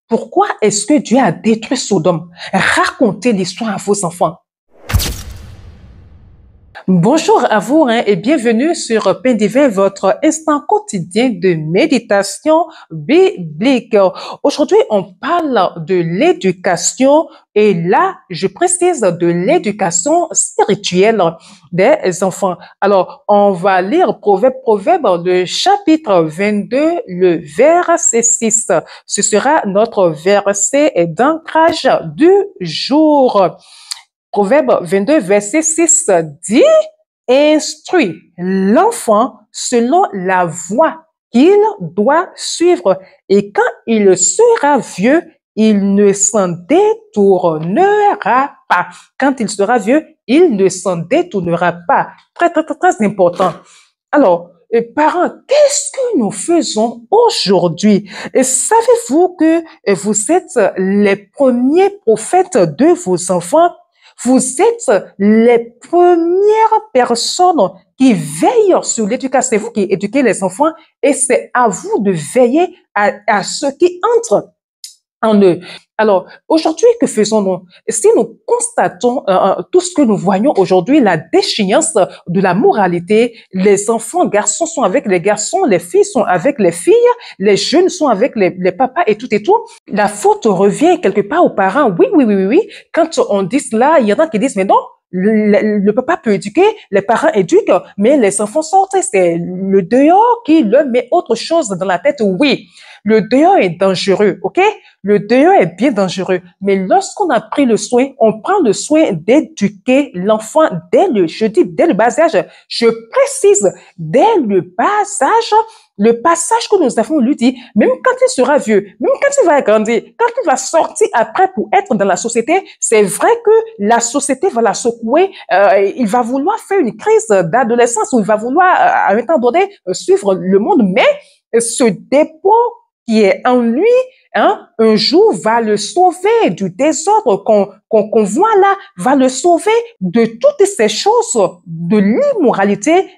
Pourquoi est-ce que Dieu a détruit Sodome? Racontez l'histoire à vos enfants. Bonjour à vous et bienvenue sur Pain Divin, votre instant quotidien de méditation biblique. Aujourd'hui, on parle de l'éducation et là, je précise de l'éducation spirituelle des enfants. Alors, on va lire Proverbe, le chapitre 22, le verset 6. Ce sera notre verset d'ancrage du jour. Proverbe 22, verset 6 dit, « Instruis l'enfant selon la voie qu'il doit suivre, et quand il sera vieux, il ne s'en détournera pas. » Quand il sera vieux, il ne s'en détournera pas. Très, très, très, très important. Alors, parents, qu'est-ce que nous faisons aujourd'hui? Savez-vous que vous êtes les premiers prophètes de vos enfants? Vous êtes les premières personnes qui veillent sur l'éducation. C'est vous qui éduquez les enfants et c'est à vous de veiller à ceux qui entrent en eux. Alors, aujourd'hui, que faisons-nous? Si nous constatons tout ce que nous voyons aujourd'hui, la déchéance de la moralité, les enfants, garçons sont avec les garçons, les filles sont avec les filles, les jeunes sont avec les papas et tout, la faute revient quelque part aux parents. Oui. Quand on dit cela, il y en a qui disent, mais non, le papa peut éduquer, les parents éduquent, mais les enfants sortent. C'est le dehors qui leur met autre chose dans la tête. Oui, le dehors est dangereux, ok? Le dehors est bien dangereux. Mais lorsqu'on a pris le soin, on prend le soin d'éduquer l'enfant dès le bas âge. Je précise, dès le bas âge, le passage que nous avons lui dit, même quand il sera vieux, même quand il va grandir, quand il va sortir après pour être dans la société, c'est vrai que la société va la secouer. Il va vouloir faire une crise d'adolescence où il va vouloir, à un temps donné, suivre le monde. Mais ce dépôt qui est en lui, un jour va le sauver du désordre qu'on voit là, va le sauver de toutes ces choses, de l'immoralité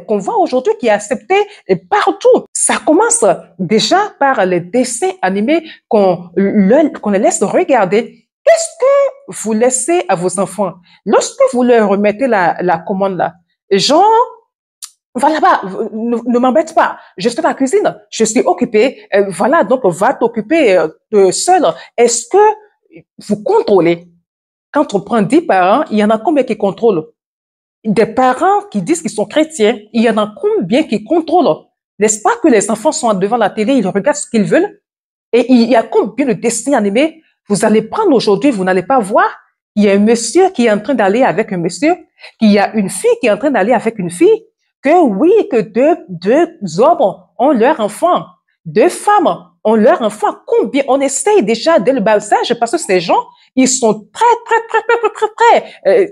qu'on voit aujourd'hui qui est acceptée partout. Ça commence déjà par les dessins animés qu'on les laisse regarder. Qu'est-ce que vous laissez à vos enfants lorsque vous leur remettez la commande là? Genre, va là-bas, ne m'embête pas. Je suis dans la cuisine, je suis occupée. Voilà, donc va t'occuper seul. Est-ce que vous contrôlez? Quand on prend 10 parents, il y en a combien qui contrôlent? Des parents qui disent qu'ils sont chrétiens, il y en a combien qui contrôlent? N'est-ce pas que les enfants sont devant la télé, ils regardent ce qu'ils veulent? Et il y a combien de dessins animés vous allez prendre aujourd'hui, vous n'allez pas voir? Il y a un monsieur qui est en train d'aller avec un monsieur, qu'il y a une fille qui est en train d'aller avec une fille, que oui, que deux hommes ont leur enfant, deux femmes ont leur enfant. Combien on essaye déjà dès le bas âge parce que ces gens, ils sont très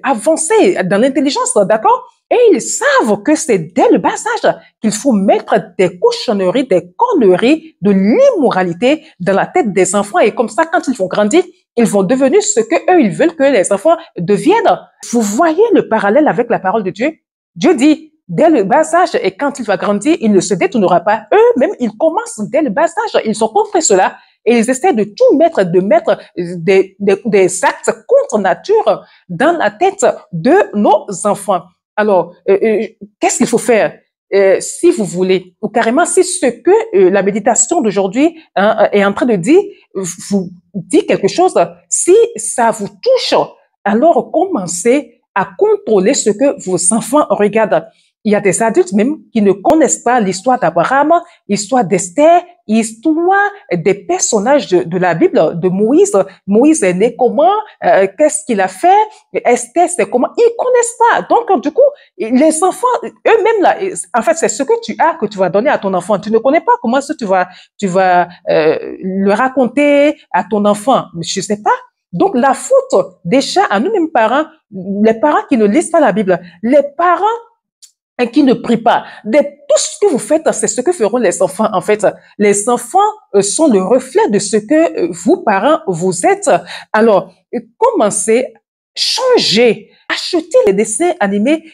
avancés dans l'intelligence, d'accord? Et ils savent que c'est dès le bas âge qu'il faut mettre des cochonneries, des conneries, de l'immoralité dans la tête des enfants. Et comme ça, quand ils vont grandir, ils vont devenir ce que eux, ils veulent que les enfants deviennent. Vous voyez le parallèle avec la parole de Dieu? Dieu dit, dès le bas âge, et quand il va grandir, il ne se détournera pas. Eux-mêmes, ils commencent dès le bas âge. Ils ont compris cela. Et ils essaient de tout mettre, de mettre des actes contre nature dans la tête de nos enfants. Alors, qu'est-ce qu'il faut faire? Si vous voulez, ou carrément si ce que la méditation d'aujourd'hui est en train de dire, vous dit quelque chose, si ça vous touche, alors commencez à contrôler ce que vos enfants regardent. Il y a des adultes même qui ne connaissent pas l'histoire d'Abraham, l'histoire d'Esther, l'histoire des personnages de la Bible, de Moïse. Moïse est né comment? Qu'est-ce qu'il a fait? Esther, c'est comment? Ils connaissent pas. Donc, du coup, les enfants, eux-mêmes, là, en fait, c'est ce que tu as que tu vas donner à ton enfant. Tu ne connais pas comment ça tu vas le raconter à ton enfant. Je sais pas. Donc, la faute, déjà, à nous-mêmes parents, les parents qui ne lisent pas la Bible, les parents qui ne prient pas. Tout ce que vous faites, c'est ce que feront les enfants. En fait, les enfants sont le reflet de ce que vous, parents, vous êtes. Alors, commencez, changez, achetez les dessins animés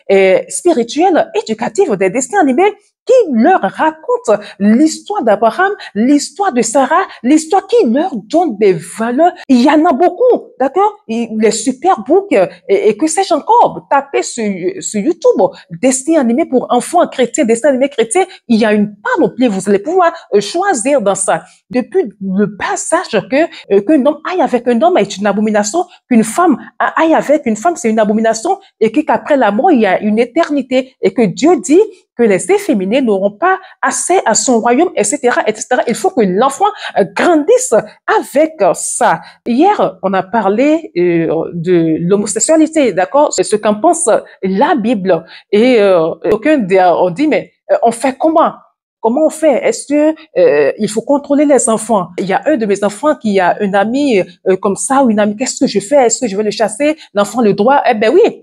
spirituels, éducatifs, des dessins animés qui leur raconte l'histoire d'Abraham, l'histoire de Sarah, l'histoire qui leur donne des valeurs. Il y en a beaucoup, d'accord? Les superbooks et que sais-je encore. Tapez sur YouTube, dessin animé pour enfants chrétiens, dessin animé chrétien. Il y a une panoplie. Vous allez pouvoir choisir dans ça. Depuis le passage qu'un homme aille avec un homme est une abomination, qu'une femme aille avec une femme, c'est une abomination, et qu'après la mort, il y a une éternité, et que Dieu dit que les efféminés n'auront pas accès à son royaume, etc., etc. Il faut que l'enfant grandisse avec ça. Hier, on a parlé de l'homosexualité, d'accord? C'est ce qu'en pense la Bible. Et aucun on dit, mais on fait comment? Comment on fait? Est-ce que il faut contrôler les enfants? Il y a un de mes enfants qui a une amie comme ça ou une amie. Qu'est-ce que je fais? Est-ce que je vais le chasser? L'enfant le droit? Eh ben oui.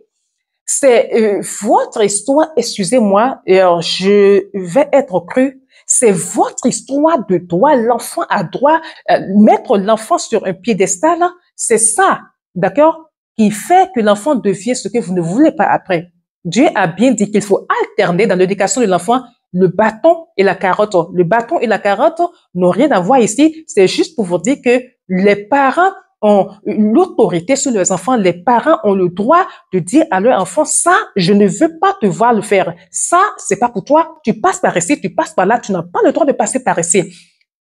C'est votre histoire, excusez-moi, je vais être cru. C'est votre histoire de droit. L'enfant a droit, mettre l'enfant sur un piédestal, c'est ça, d'accord, qui fait que l'enfant devient ce que vous ne voulez pas après. Dieu a bien dit qu'il faut alterner dans l'éducation de l'enfant le bâton et la carotte. Le bâton et la carotte n'ont rien à voir ici. C'est juste pour vous dire que les parents ont l'autorité sur leurs enfants. Les parents ont le droit de dire à leur enfant, ça, je ne veux pas te voir le faire. Ça, c'est pas pour toi. Tu passes par ici, tu passes par là. Tu n'as pas le droit de passer par ici.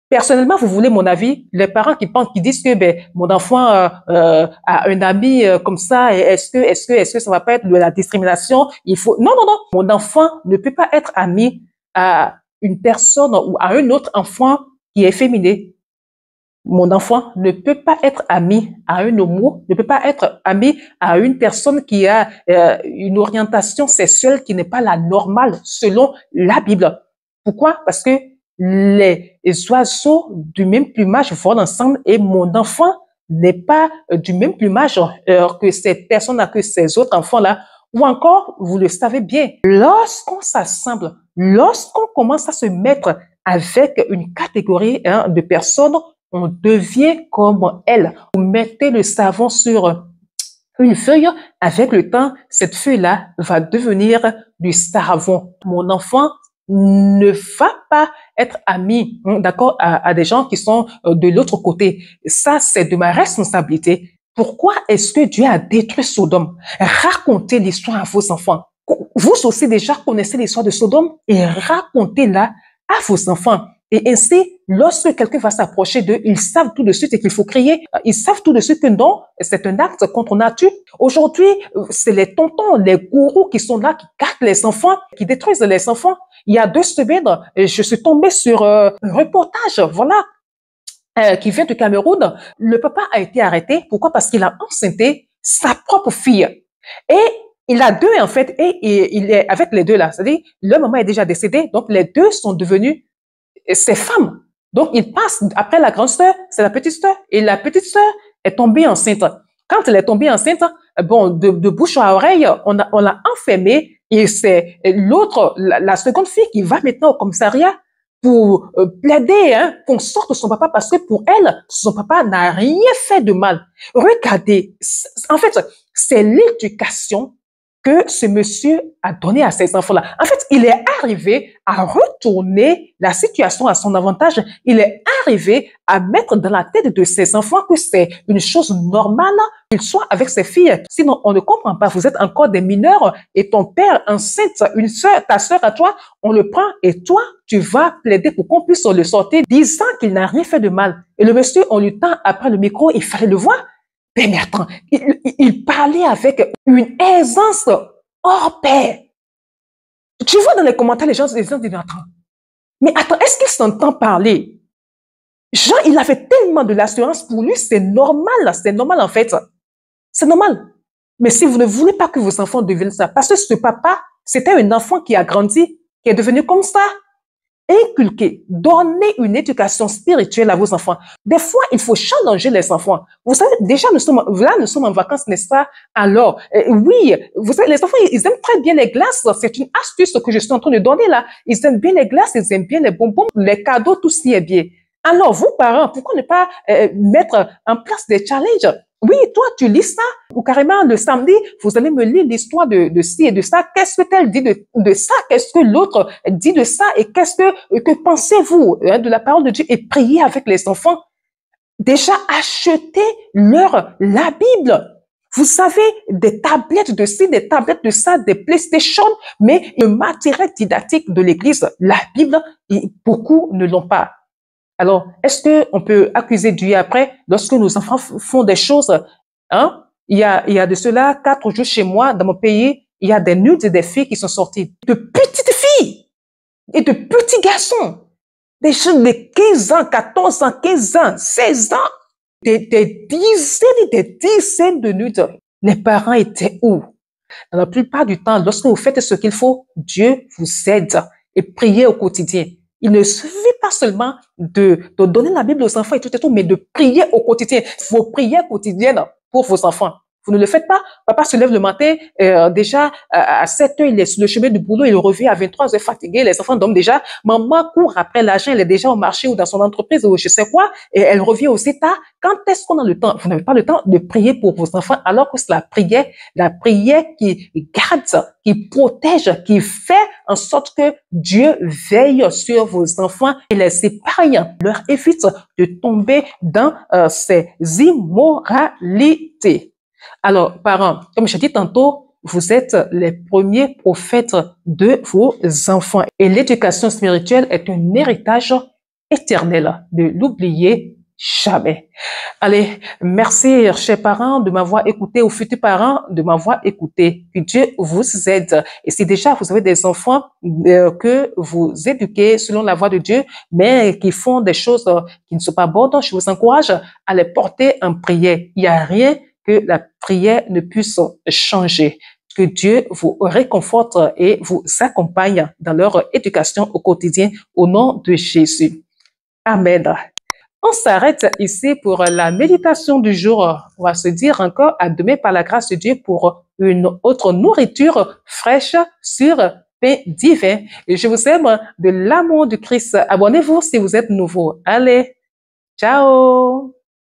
Personnellement, vous voulez mon avis? Les parents qui pensent, qui disent que ben mon enfant a un ami comme ça, est-ce que ça va pas être de la discrimination? Il faut non. Mon enfant ne peut pas être ami à une personne ou à un autre enfant qui est féminin. Mon enfant ne peut pas être ami à un homo, ne peut pas être ami à une personne qui a une orientation sexuelle qui n'est pas la normale selon la Bible. Pourquoi? Parce que les oiseaux du même plumage volent ensemble et mon enfant n'est pas du même plumage que cette personne-là, que ces autres enfants-là. Ou encore, vous le savez bien, lorsqu'on s'assemble, lorsqu'on commence à se mettre avec une catégorie de personnes, on devient comme elle. Vous mettez le savon sur une feuille, avec le temps, cette feuille-là va devenir du savon. Mon enfant ne va pas être ami, d'accord, à des gens qui sont de l'autre côté. Ça, c'est de ma responsabilité. Pourquoi est-ce que Dieu a détruit Sodome? Racontez l'histoire à vos enfants. Vous aussi déjà connaissez l'histoire de Sodome et racontez-la à vos enfants. Et ainsi, lorsque quelqu'un va s'approcher d'eux, ils savent tout de suite et qu'il faut crier. Ils savent tout de suite que non, c'est un acte contre nature. Aujourd'hui, c'est les tontons, les gourous qui sont là, qui gâtent les enfants, qui détruisent les enfants. Il y a 2 semaines, je suis tombée sur un reportage, voilà, qui vient du Cameroun. Le papa a été arrêté. Pourquoi? Parce qu'il a enceinté sa propre fille. Et il a 2, en fait, et il est avec les 2 là. C'est-à-dire, le maman est déjà décédé, donc les 2 sont devenus ses femmes. Donc, il passe après la grande sœur, c'est la petite sœur. Et la petite sœur est tombée enceinte. Quand elle est tombée enceinte, bon, de bouche à oreille, on l'a enfermée et c'est l'autre, la seconde fille qui va maintenant au commissariat pour plaider qu'on sorte son papa parce que pour elle, son papa n'a rien fait de mal. Regardez, en fait, c'est l'éducation que ce monsieur a donné à ses enfants-là. En fait, il est arrivé à retourner la situation à son avantage. Il est arrivé à mettre dans la tête de ses enfants que c'est une chose normale qu'il soit avec ses filles. Sinon, on ne comprend pas. Vous êtes encore des mineurs et ton père enceinte une sœur, ta sœur à toi, on le prend et toi, tu vas plaider pour qu'on puisse le sortir disant qu'il n'a rien fait de mal. Et le monsieur, on lui tend après le micro, il fallait le voir. Mais attends, il parlait avec une aisance hors pair. Tu vois dans les commentaires, les gens disent, attends, mais attends, est-ce qu'il s'entend parler? Jean, il avait tellement de l'assurance pour lui, c'est normal en fait. C'est normal. Mais si vous ne voulez pas que vos enfants deviennent ça, parce que ce papa, c'était un enfant qui a grandi, qui est devenu comme ça. Inculquer, donner une éducation spirituelle à vos enfants. Des fois, il faut challenger les enfants. Vous savez, déjà, nous sommes en vacances, n'est-ce pas? Alors, oui, vous savez, les enfants, ils aiment très bien les glaces. C'est une astuce que je suis en train de donner là. Ils aiment bien les glaces, ils aiment bien les bonbons, les cadeaux, tout ce qui est bien. Alors, vous, parents, pourquoi ne pas mettre en place des challenges? Oui, toi, tu lis ça. Ou carrément, le samedi, vous allez me lire l'histoire de ci et de ça. Qu'est-ce que tel dit de ça? Qu'est-ce que l'autre dit de ça? Et que pensez-vous de la parole de Dieu? Et priez avec les enfants. Déjà, achetez-leur la Bible. Vous savez, des tablettes de ci, des tablettes de ça, des PlayStation, mais le matériel didactique de l'Église, la Bible, beaucoup ne l'ont pas. Alors, est-ce qu'on peut accuser Dieu après lorsque nos enfants font des choses, hein? Il y a de cela 4 jours chez moi, dans mon pays, il y a des nudes et des filles qui sont sorties. De petites filles et de petits garçons. Des jeunes de 15 ans, 14 ans, 15 ans, 16 ans. Des dizaines et des dizaines de nudes. Les parents étaient où? Dans la plupart du temps, lorsque vous faites ce qu'il faut, Dieu vous aide et priez au quotidien. Il ne suffit pas seulement de donner la Bible aux enfants et tout, mais de prier au quotidien. Vos prières quotidiennes pour vos enfants. Vous ne le faites pas. Papa se lève le matin, déjà à 7 heures, il est sur le chemin du boulot, il revient à 23 heures fatigué, les enfants dorment déjà. Maman court après l'argent, elle est déjà au marché ou dans son entreprise ou je sais quoi, et elle revient aussi tard. Quand est-ce qu'on a le temps? Vous n'avez pas le temps de prier pour vos enfants, alors que c'est la prière qui garde, qui protège, qui fait en sorte que Dieu veille sur vos enfants et les épargne, leur évite de tomber dans ces immoralités. Alors, parents, comme je dis tantôt, vous êtes les premiers prophètes de vos enfants et l'éducation spirituelle est un héritage éternel. Ne l'oubliez jamais. Allez, merci, chers parents, de m'avoir écouté, aux futurs parents, de m'avoir écouté. Que Dieu vous aide. Et si déjà vous avez des enfants que vous éduquez selon la voie de Dieu, mais qui font des choses qui ne sont pas bonnes, je vous encourage à les porter en prière. Il n'y a rien que la prière ne puisse changer. Que Dieu vous réconforte et vous accompagne dans leur éducation au quotidien au nom de Jésus. Amen. On s'arrête ici pour la méditation du jour. On va se dire encore à demain par la grâce de Dieu pour une autre nourriture fraîche sur pain divin. Et je vous aime de l'amour du Christ. Abonnez-vous si vous êtes nouveau. Allez, ciao!